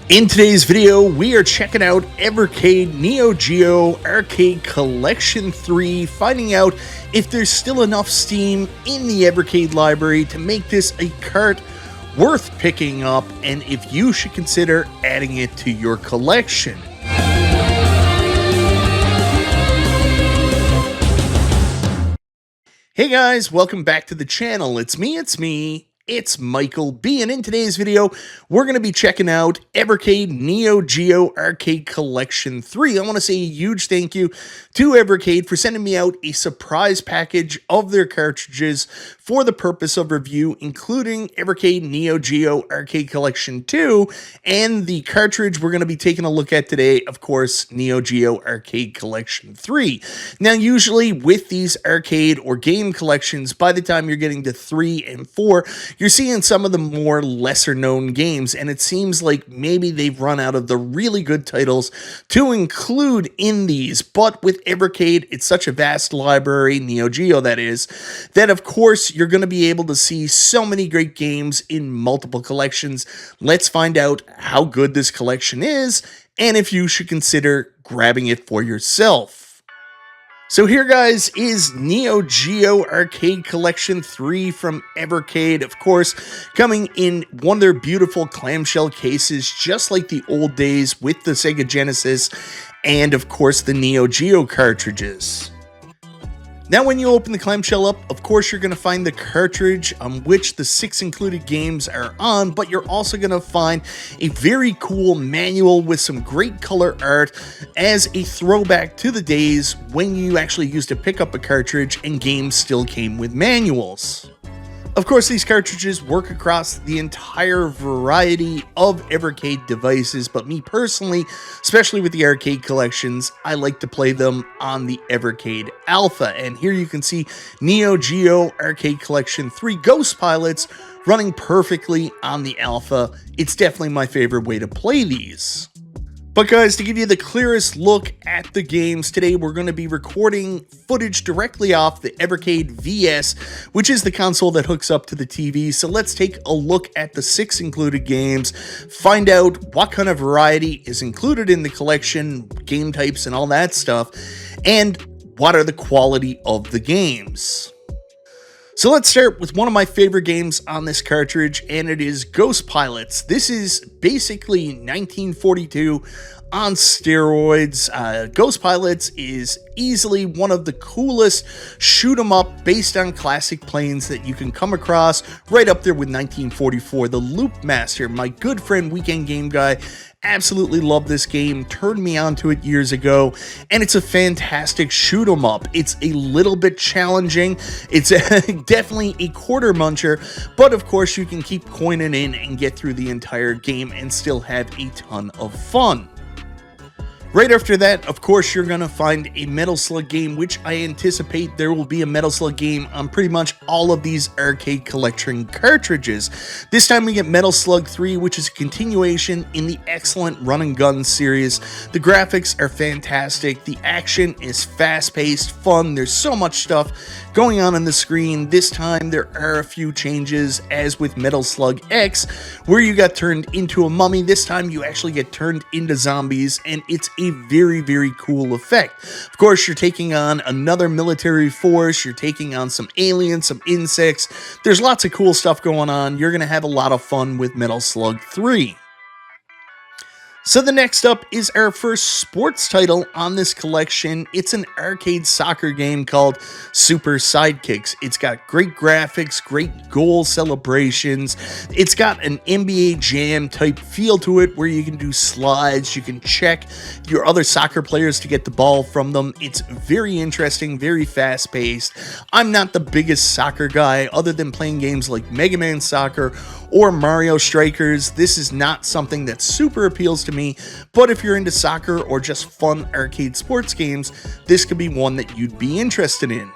In today's video, we are checking out Evercade Neo Geo Arcade Collection 3, finding out if there's still enough steam in the Evercade library to make this a cart worth picking up, and if you should consider adding it to your collection. Hey guys, welcome back to the channel. It's Michael B, and in today's video, we're going to be checking out Evercade Neo Geo Arcade Collection 3. I want to say a huge thank you to Evercade for sending me out a surprise package of their cartridges for the purpose of review, including Evercade Neo Geo Arcade Collection 2, and the cartridge we're going to be taking a look at today, of course, Neo Geo Arcade Collection 3. Now, usually with these arcade or game collections, by the time you're getting to 3 and 4, you're seeing some of the more lesser known games, and it seems like maybe they've run out of the really good titles to include in these. But with Evercade, it's such a vast library, Neo Geo that is, that of course you're going to be able to see so many great games in multiple collections. Let's find out how good this collection is and if you should consider grabbing it for yourself. So here, guys, is Neo Geo Arcade Collection 3 from Evercade, of course, coming in one of their beautiful clamshell cases, just like the old days with the Sega Genesis and, of course, the Neo Geo cartridges. Now, when you open the clamshell up, of course, you're going to find the cartridge on which the 6 included games are on, but you're also going to find a very cool manual with some great color art as a throwback to the days when you actually used to pick up a cartridge and games still came with manuals. Of course, these cartridges work across the entire variety of Evercade devices, but me personally, especially with the arcade collections, I like to play them on the Evercade Alpha. And here you can see Neo Geo Arcade Collection 3 Ghost Pilots running perfectly on the Alpha. It's definitely my favorite way to play these. But guys, to give you the clearest look at the games, today we're going to be recording footage directly off the Evercade VS, which is the console that hooks up to the TV. So let's take a look at the 6 included games, find out what kind of variety is included in the collection, game types and all that stuff, and what are the quality of the games. So let's start with one of my favorite games on this cartridge, and it is Ghost Pilots. This is basically 1942 on steroids. Ghost Pilots is easily one of the coolest shoot 'em up based on classic planes that you can come across, right up there with 1944. The Loop Master, my good friend Weekend Game Guy, absolutely love this game, turned me onto it years ago, and it's a fantastic shoot 'em up. It's a little bit challenging. It's definitely a quarter muncher, but of course you can keep coining in and get through the entire game and still have a ton of fun. Right after that, of course, you're going to find a Metal Slug game, which I anticipate there will be a Metal Slug game on pretty much all of these arcade collection cartridges. This time we get Metal Slug 3, which is a continuation in the excellent Run and Gun series. The graphics are fantastic. The action is fast-paced, fun. There's so much stuff going on the screen. This time there are a few changes, as with Metal Slug X, where you got turned into a mummy. This time you actually get turned into zombies, and it's a very, very cool effect. Of course, you're taking on another military force, you're taking on some aliens, some insects. There's lots of cool stuff going on. You're going to have a lot of fun with Metal Slug 3. So the next up is our first sports title on this collection. It's an arcade soccer game called Super Sidekicks. It's got great graphics, great goal celebrations. It's got an NBA Jam type feel to it where you can do slides, you can check your other soccer players to get the ball from them. It's very interesting, very fast paced. I'm not the biggest soccer guy other than playing games like Mega Man Soccer or Mario Strikers. This is not something that super appeals to me, but if you're into soccer or just fun arcade sports games, this could be one that you'd be interested in.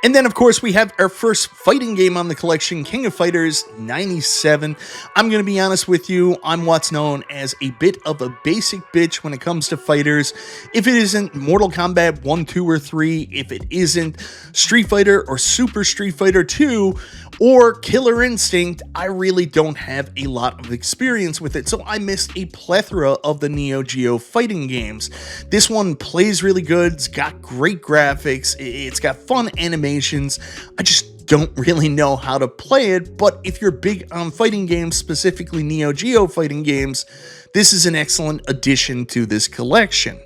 And then, of course, we have our first fighting game on the collection, King of Fighters 97. I'm going to be honest with you, I'm what's known as a bit of a basic bitch when it comes to fighters. If it isn't Mortal Kombat 1, 2, or 3, if it isn't Street Fighter or Super Street Fighter 2, or Killer Instinct, I really don't have a lot of experience with it, so I missed a plethora of the Neo Geo fighting games. This one plays really good, it's got great graphics, it's got fun animations. I just don't really know how to play it, but if you're big on fighting games, specifically Neo Geo fighting games, this is an excellent addition to this collection.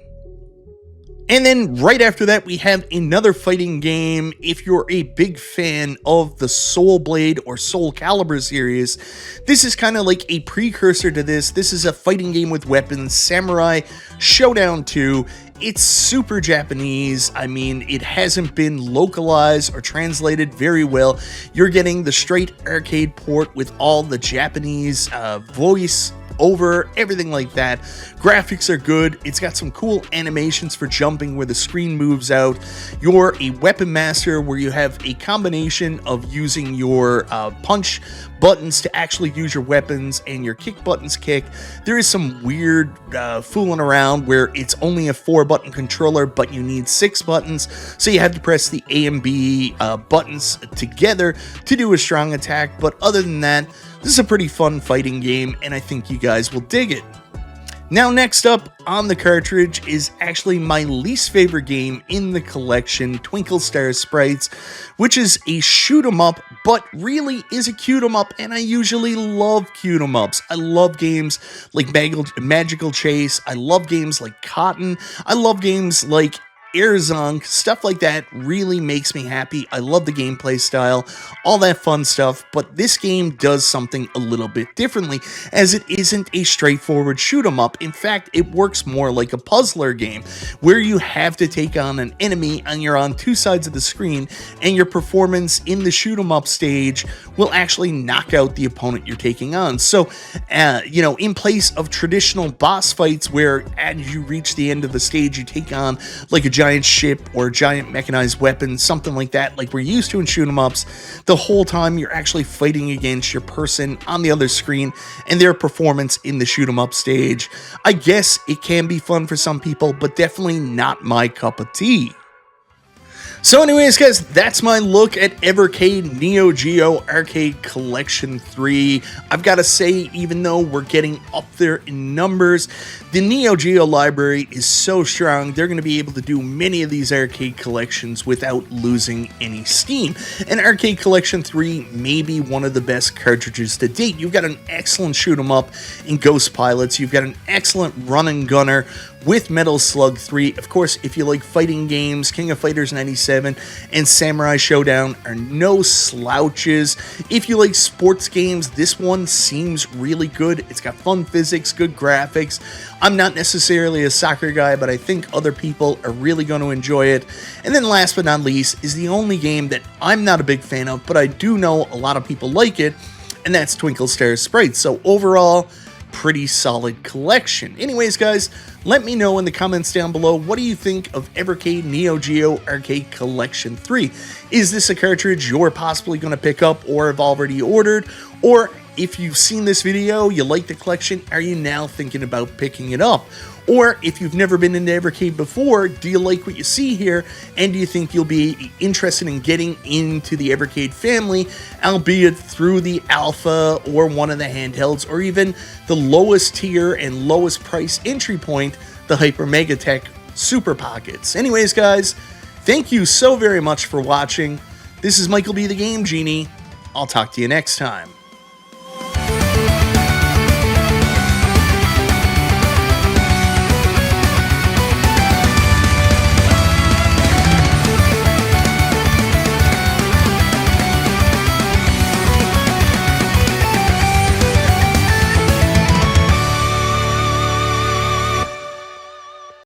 And then right after that, we have another fighting game. If you're a big fan of the Soul Blade or Soul Calibur series, this is kind of like a precursor to this. This is a fighting game with weapons, Samurai Showdown 2. It's super Japanese. I mean, it hasn't been localized or translated very well. You're getting the straight arcade port with all the Japanese voice over, everything like that. Graphics are good. It's got some cool animations for jumping where the screen moves out. You're a weapon master where you have a combination of using your punch buttons to actually use your weapons and your kick buttons kick. There is some weird fooling around where it's only a 4-button controller, but you need 6 buttons, so you have to press the A and B buttons together to do a strong attack. But other than that, this is a pretty fun fighting game, and I think you guys will dig it. Now, next up on the cartridge is actually my least favorite game in the collection, Twinkle Star Sprites, which is a shoot 'em up, but really is a cute 'em up, and I usually love cute 'em ups. I love games like Magical Chase. I love games like Cotton. I love games like Airzonk. Stuff like that really makes me happy. I love the gameplay style, all that fun stuff, but this game does something a little bit differently, as it isn't a straightforward shoot 'em up. In fact, it works more like a puzzler game, where you have to take on an enemy and you're on 2 sides of the screen, and your performance in the shoot 'em up stage will actually knock out the opponent you're taking on. So, you know, in place of traditional boss fights where as you reach the end of the stage, you take on like a giant ship or a giant mechanized weapon, something like that, like we're used to in shoot 'em ups, the whole time you're actually fighting against your person on the other screen and their performance in the shoot 'em up stage. I guess it can be fun for some people, but definitely not my cup of tea. So anyways, guys, that's my look at Evercade Neo Geo Arcade Collection 3. I've got to say, even though we're getting up there in numbers, the Neo Geo library is so strong, they're going to be able to do many of these arcade collections without losing any steam. And Arcade Collection 3 may be one of the best cartridges to date. You've got an excellent shoot 'em up in Ghost Pilots. You've got an excellent run and gunner with Metal Slug 3. Of course, if you like fighting games, King of Fighters 97 and Samurai Showdown are no slouches. If you like sports games, this one seems really good. It's got fun physics, good graphics. I'm not necessarily a soccer guy, but I think other people are really going to enjoy it. And then last but not least is the only game that I'm not a big fan of, but I do know a lot of people like it, and that's Twinkle Star Sprites. So overall, pretty solid collection. Anyways, guys, let me know in the comments down below, what do you think of Evercade Neo Geo Arcade Collection 3? Is this a cartridge you're possibly going to pick up or have already ordered? Or if you've seen this video, you like the collection, are you now thinking about picking it up? Or if you've never been into Evercade before, do you like what you see here, and do you think you'll be interested in getting into the Evercade family, albeit through the alpha or one of the handhelds, or even the lowest tier and lowest price entry point, the Hyper Mega Tech Super Pockets? Anyways, guys, thank you so very much for watching. This is Michael B. the Game Genie. I'll talk to you next time.